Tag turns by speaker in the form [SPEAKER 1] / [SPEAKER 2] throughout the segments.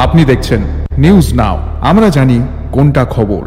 [SPEAKER 1] আপনি দেখছেন news now আমরা জানি কোনটা খবর।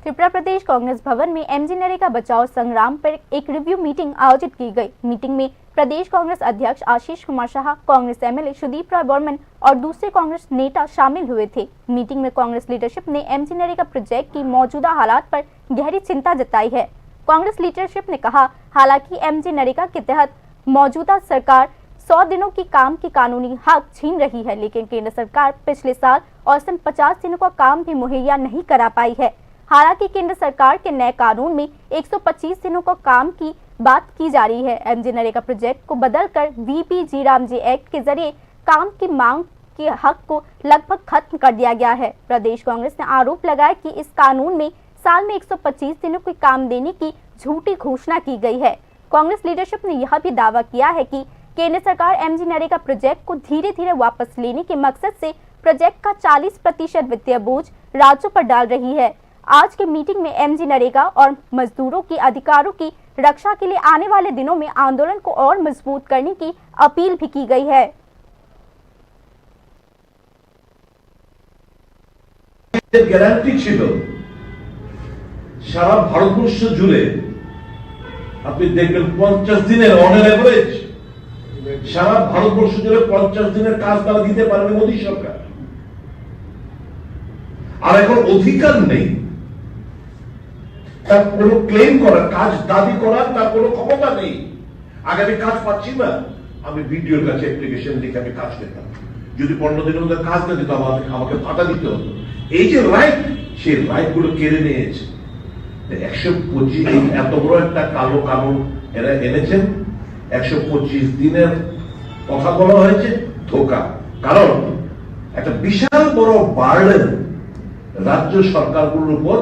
[SPEAKER 2] त्रिपुरा प्रदेश कांग्रेस भवन में एमजी नरेगा बचाओ संग्राम पर एक रिव्यू मीटिंग आयोजित की गई। मीटिंग में प्रदेश कांग्रेस अध्यक्ष आशीष कुमार शाह, कांग्रेस एमएलए सुदीप राय बर्मन और दूसरे कांग्रेस नेता शामिल हुए थे। मीटिंग में कांग्रेस लीडरशिप ने एमजी नरेगा प्रोजेक्ट की मौजूदा हालात पर गहरी चिंता जताई है। कांग्रेस लीडरशिप ने कहा, हालांकि एमजी नरेगा के तहत मौजूदा सरकार 100 दिनों की काम की कानूनी हक छीन रही है, लेकिन केंद्र सरकार पिछले साल औसतन 50 दिनों का काम भी मुहैया नहीं करा पाई है। हालांकि केंद्र सरकार के नए कानून में 125 दिनों का काम की बात की जा रही है। एमजी नरेगा प्रोजेक्ट को बदलकर वीपी रामजी एक्ट के जरिए काम की मांग के हक को लगभग खत्म कर दिया गया है। प्रदेश कांग्रेस ने आरोप लगाया कि इस कानून में साल में 125 दिनों के काम देने की झूठी घोषणा की गई है। कांग्रेस लीडरशिप ने यह भी दावा किया है कि केंद्र सरकार एमजी नरेगा प्रोजेक्ट को धीरे धीरे वापस लेने के मकसद से प्रोजेक्ट का 40% वित्तीय बोझ राज्यों पर डाल रही है। आज की मीटिंग में एमजी नरेगा और मजदूरों की अधिकारों की रक्षा के लिए आने वाले दिनों में आंदोलन को और मजबूत करने की अपील भी की गई है।
[SPEAKER 3] গ্যারান্টি ছিল সারা ভারতবর্ষ জুড়ে আপনি দেখবেন 50 দিনের অন এভারেজ সারা ভারতবর্ষ জুড়ে 50 দিনের কাজ তারা দিতে পারবে মোদী সরকার। আর এখন অধিকার নেই তার কোনো ক্লেম করার, কাজ দাবি করার তার কোনো ক্ষমতা নেই। আগে আমি কাজ পাচ্ছি না, আমি ভিডিওর কাছে অ্যাপ্লিকেশন লিখে আমি কাজ পেতাম। যদি 15 দিনের মধ্যে কাজ না দিত আমাকে ভাতা দিতে হতো। এই যে রাইট, সেই রাইট গুলো কেড়ে নিয়েছে। 125 এত বড় একটা কালো কানুন এরা এনেছেন। 125 দিনের কথা বলা হয়েছে, ধোকা। কারণ একটা বিশাল বড় বার্ডেন রাজ্য সরকারগুলোর উপর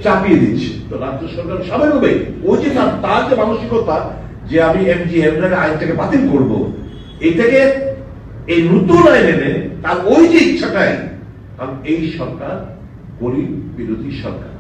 [SPEAKER 3] চাপিয়ে দিচ্ছে। তো রাজ্য সরকার স্বাভাবিকভাবে ওই যে তার যে মানসিকতা যে আমি এমজি আইনটাকে বাতিল করব, এটাকে এই নতুন আইন এনে তার ওই যে ইচ্ছাটাই, কারণ এই সরকার গরিব বিরোধী সরকার।